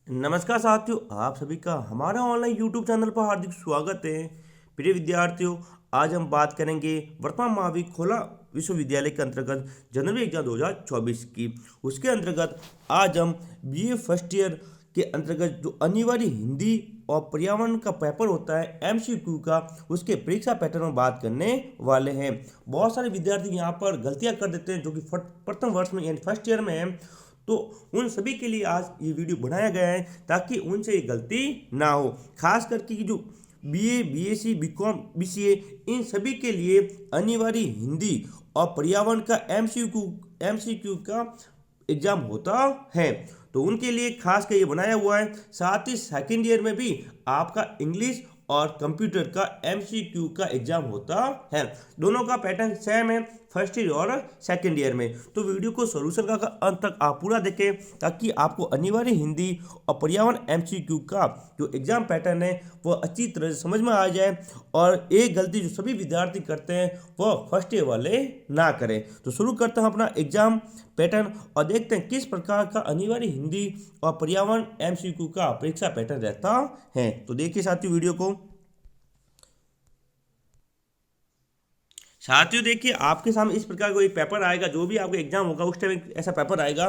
नमस्कार साथियों, आप सभी का हमारा ऑनलाइन यूट्यूब चैनल पर हार्दिक स्वागत है। प्रिय विद्यार्थियों, आज हम बात करेंगे वर्तमान महावीर खोला विश्वविद्यालय के अंतर्गत जनवरी एग्जाम 2024 की। उसके अंतर्गत आज हम बीए फर्स्ट ईयर के अंतर्गत जो अनिवार्य हिंदी और पर्यावरण का पेपर होता है एमसीक्यू का, उसके परीक्षा पैटर्न में बात करने वाले हैं। बहुत सारे विद्यार्थी यहाँ पर गलतियाँ कर देते हैं जो कि प्रथम वर्ष में यानी फर्स्ट ईयर में है, तो उन सभी के लिए आज ये वीडियो बनाया गया है ताकि उनसे ये गलती ना हो। खास करके जो बीए, बीएससी, बीकॉम, बीसीए, इन सभी के लिए अनिवार्य हिंदी और पर्यावरण का एमसीक्यू का एग्जाम होता है, तो उनके लिए खास कर ये बनाया हुआ है। साथ ही सेकेंड ईयर में भी आपका इंग्लिश और कंप्यूटर का एमसीक्यू का एग्जाम होता है। दोनों का पैटर्न सेम है फर्स्ट ईयर और सेकेंड ईयर में। तो वीडियो को सोल्यूशन का अंत तक आप पूरा देखें ताकि आपको अनिवार्य हिंदी और पर्यावरण एमसीक्यू का जो एग्जाम पैटर्न है वह अच्छी तरह से समझ में आ जाए और एक गलती जो सभी विद्यार्थी करते हैं वह फर्स्ट ईयर वाले ना करें। तो शुरू करते हैं अपना एग्जाम पैटर्न और देखते हैं किस प्रकार का अनिवार्य हिंदी और पर्यावरण एमसीक्यू का परीक्षा पैटर्न रहता है। तो देखिए साथियों वीडियो को। साथियों देखिए, आपके सामने इस प्रकार का एक पेपर आएगा। जो भी आपका एग्जाम होगा उस टाइम ऐसा पेपर आएगा।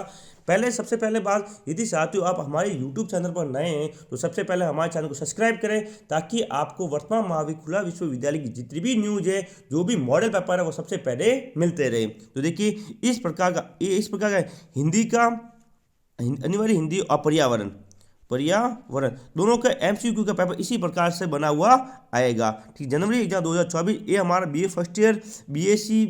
सबसे पहले बात, यदि साथियों आप हमारे यूट्यूब चैनल पर नए हैं तो सबसे पहले हमारे चैनल को सब्सक्राइब करें ताकि आपको वर्तमान महावीर खुला विश्वविद्यालय की जितनी भी न्यूज है, जो भी मॉडल पेपर है, वो सबसे पहले मिलते रहे। तो देखिए इस प्रकार का हिंदी का अनिवार्य हिंदी और पर्यावरण दोनों का एमसीक्यू का पेपर इसी प्रकार से बना हुआ आएगा। ठीक, जनवरी एग्जाम 2024 ये हमारा BA first year, BSc,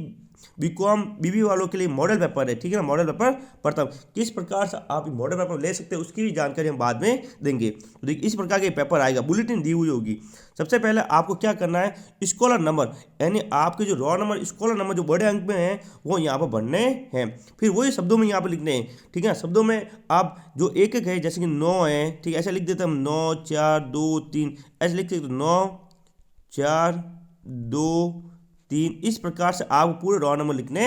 BCom, BB वालों के लिए मॉडल पेपर है। ठीक है ना, मॉडल पेपर प्रथम किस प्रकार से आप मॉडल पेपर ले सकते हैं उसकी भी जानकारी हम बाद में देंगे। तो देखिए इस प्रकार के पेपर आएगा, बुलेटिन दी हुई होगी। सबसे पहले आपको क्या करना है, स्कॉलर नंबर यानी आपके जो रॉ नंबर, स्कॉलर नंबर जो बड़े अंक में हैं वो यहाँ पर भरने हैं। फिर वही शब्दों में यहाँ पर लिखने हैं। ठीक है, शब्दों में आप जो एक एक है, जैसे कि 9 है, ठीक है, ऐसा लिख देते हैं हम 9 4 2 3, ऐसे लिख सकते 9 4 2 3। इस प्रकार से आप पूरे रॉ नंबर लिखने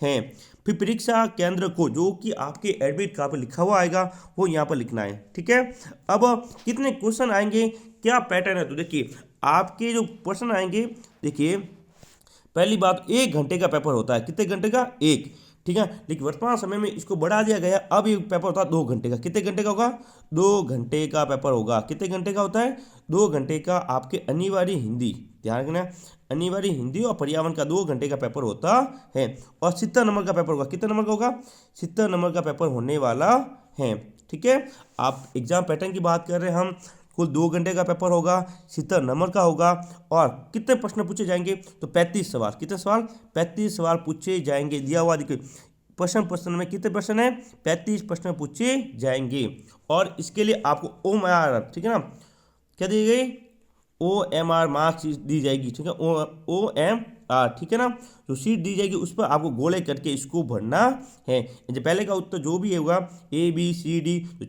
हैं। फिर परीक्षा केंद्र को जो कि आपके एडमिट कार्ड पर लिखा हुआ आएगा वो यहाँ पर लिखना है। ठीक है, अब कितने क्वेश्चन आएंगे, क्या पैटर्न है, तो देखिए आपके जो क्वेश्चन आएंगे, देखिए पहली बात 1 घंटे का पेपर होता है। कितने घंटे का? एक। ठीक है, लेकिन वर्तमान समय में इसको बढ़ा दिया गया। अब ये पेपर होता है 2 घंटे का। कितने घंटे का होगा? 2 घंटे का पेपर होगा। कितने घंटे का होता है? 2 घंटे का। आपके अनिवार्य हिंदी, ध्यान रखना, अनिवार्य हिंदी और पर्यावरण का 2 घंटे का पेपर होता है और 70 नंबर का पेपर होगा। कितने नंबर का होगा? 70 नंबर का पेपर होने वाला है। ठीक है, आप एग्जाम पैटर्न की बात कर रहे हैं हम। कुल 2 घंटे का पेपर होगा, 70 नंबर का होगा और कितने प्रश्न पूछे जाएंगे? तो 35 सवाल। कितने सवाल? 35 सवाल पूछे जाएंगे। दिया हुआ देखिए प्रश्न में कितने प्रश्न है? 35 प्रश्न पूछे जाएंगे और इसके लिए आपको OMR, ठीक है ना, क्या दी गई? OMR मार्क्स दी जाएगी। ठीक है, OMR, ठीक है ना, जो सीट दी जाएगी उस पर आपको गोले करके इसको भरना है। जो पहले का उत्तर जो भी होगा ABCD, तो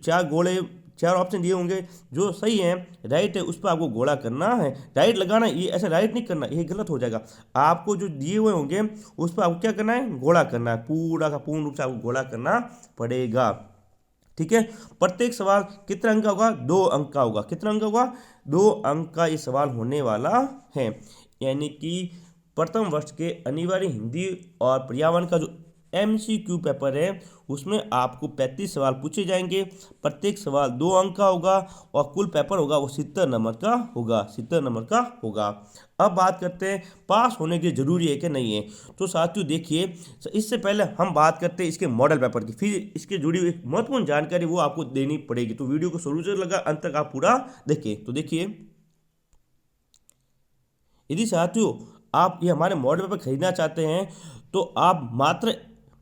4 ऑप्शन दिए होंगे, जो सही है, राइट है, उस पर आपको गोला करना है। राइट लगाना, ये ऐसे राइट नहीं करना, ये गलत हो जाएगा। आपको जो दिए हुए होंगे उस पर आपको क्या करना है? गोला करना है। पूरा का पूर्ण रूप से आपको गोला करना पड़ेगा। ठीक है, प्रत्येक सवाल कितने अंक का होगा? 2 अंक का होगा। कितना अंक का होगा? 2 अंक का ये सवाल होने वाला है। यानी कि प्रथम वर्ष के अनिवार्य हिंदी और पर्यावरण का जो एमसीक्यू पेपर है उसमें आपको 35 सवाल पूछे जाएंगे। प्रत्येक सवाल 2 अंक का होगा और कुल पेपर होगा वो 70 नंबर का होगा। 70 नंबर का होगा। अब बात करते हैं पास होने के जरूरी है कि नहीं है। तो साथियों देखिए, इससे पहले हम बात करते हैं इसके मॉडल पेपर की, फिर इसके जुड़ी हुई महत्वपूर्ण जानकारी वो आपको देनी पड़ेगी। तो वीडियो को सोल्यूशन लगा अंत तक आप पूरा देखें। तो देखिए, यदि साथियों आप ये हमारे मॉडल पेपर खरीदना चाहते हैं तो आप मात्र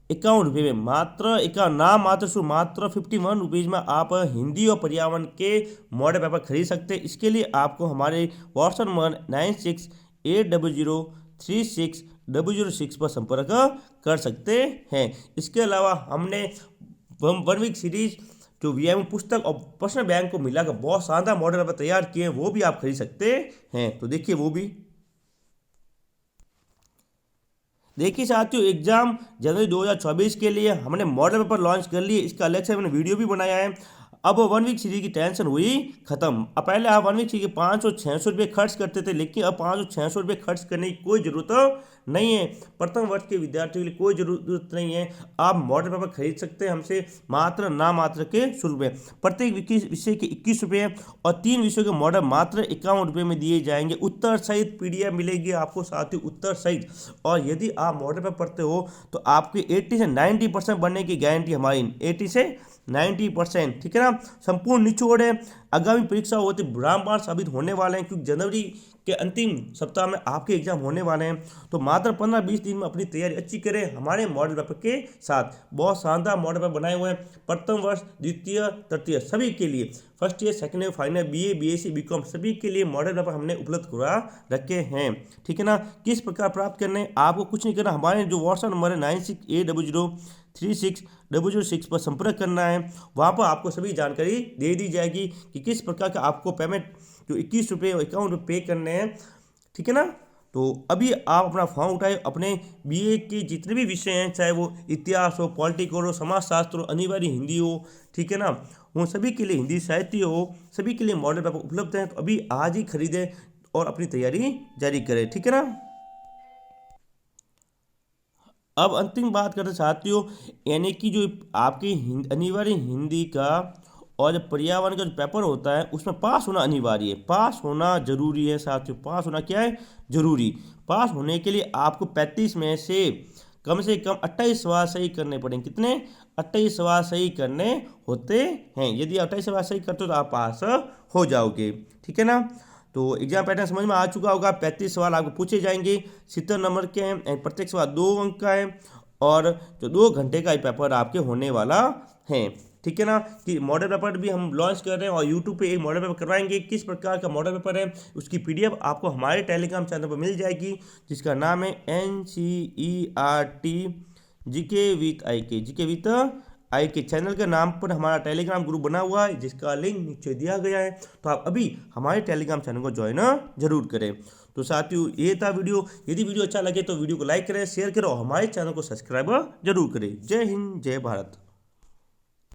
51 रुपये में, मात्र 51, नाम मात्र शुरू, मात्र 51 रुपीज़ में आप हिंदी और पर्यावरण के मॉडल पेपर खरीद सकते हैं। इसके लिए आपको हमारे व्हाट्सएप नंबर 9680036006 पर संपर्क कर सकते हैं। इसके अलावा हमने 1 वीक सीरीज जो VIM पुस्तक और प्रश्न बैंक को मिलाकर बहुत शानदार मॉडल पेपर तैयार किए हैं, वो भी आप खरीद सकते हैं। तो देखिए वो भी देखिए साथियों, एग्जाम जनवरी 2024 के लिए हमने मॉडल पेपर लॉन्च कर लिए। इसका अलग से मैंने वीडियो भी बनाया है। अब 1 वीक सीरीज की टेंशन हुई खत्म। अब पहले आप 1 वीक सीरीज के 500-600 रुपये खर्च करते थे, लेकिन अब 500-600 रुपये खर्च करने की कोई ज़रूरत नहीं है। प्रथम वर्ष के विद्यार्थियों के लिए कोई ज़रूरत नहीं है। आप मॉडल पेपर खरीद सकते हैं हमसे मात्र नामात्र के शुल्क में। प्रत्येक विषय के 21 रुपये और 3 विषयों के मॉडल मात्र 51 रुपये में दिए जाएंगे। उत्तर सहित PDF मिलेगी आपको, साथ ही उत्तर सहित। और यदि आप मॉडल पेपर पढ़ते हो तो आपके 80 से 90% बनने की गारंटी हमारी, 80 से 90%, ठीक है ना। संपूर्ण निचोड़ है, आगामी परीक्षा होती रामबाण साबित होने वाले हैं, क्योंकि जनवरी के अंतिम सप्ताह में आपके एग्जाम होने वाले हैं। तो मात्र 15-20 दिन में अपनी तैयारी अच्छी करें हमारे मॉडल पेपर के साथ। बहुत शानदार मॉडल पेपर बनाए हुए हैं प्रथम वर्ष, द्वितीय, तृतीय सभी के लिए, first year, second year, final, BA, BSc, BCom सभी के लिए मॉडल पेपर हमने उपलब्ध करा रखे हैं, ठीक है ना। किस प्रकार प्राप्त करने, आपको कुछ नहीं करना, हमारे जो व्हाट्सएप नंबर है 9680036006 पर संपर्क करना है। वहाँ पर आपको सभी जानकारी दे दी जाएगी कि किस प्रकार का आपको पेमेंट जो 21 रुपये और 51 रुपये पे करने हैं, ठीक है ना। तो अभी आप अपना फॉर्म उठाए, अपने BA के जितने भी विषय हैं, चाहे वो इतिहास हो, पॉलिटिकल हो, समाजशास्त्र हो, अनिवार्य हिंदी हो, ठीक है ना, वो सभी के लिए, हिंदी साहित्य हो, सभी के लिए मॉडल पेपर उपलब्ध हैं। तो अभी आज ही खरीदें और अपनी तैयारी जारी करें, ठीक है ना। अब अंतिम बात करते साथियों, यानी कि जो आपकी अनिवार्य हिंदी का और जो पर्यावरण का जो पेपर होता है उसमें पास होना अनिवार्य है, पास होना जरूरी है साथियों। पास होना क्या है, जरूरी। पास होने के लिए आपको 35 में से कम 28 सवाल सही करने पड़ेंगे। कितने, 28 सवाल सही करने होते हैं। यदि 28 सवाल सही करते हो तो आप पास हो जाओगे, ठीक है ना। तो एग्जाम पैटर्न समझ में आ चुका होगा। 35 सवाल आपको पूछे जाएंगे, 70 नंबर के हैं, प्रत्येक सवाल 2 अंक का है, और जो 2 घंटे का पेपर आपके होने वाला है, ठीक है ना। कि मॉडल पेपर भी हम लॉन्च कर रहे हैं और यूट्यूब पे एक मॉडल पेपर करवाएंगे। किस प्रकार का मॉडल पेपर है उसकी PDF आपको हमारे टेलीग्राम चैनल पर मिल जाएगी, जिसका नाम है NCERT GK with IK, GK with IK channel के नाम पर हमारा टेलीग्राम ग्रुप बना हुआ है, जिसका लिंक नीचे दिया गया है। तो आप अभी हमारे टेलीग्राम चैनल को ज्वाइन जरूर करें। तो साथियों ये था वीडियो। यदि वीडियो अच्छा लगे तो वीडियो को लाइक करें, शेयर करें और हमारे चैनल को सब्सक्राइब जरूर करें। जय हिंद, जय भारत।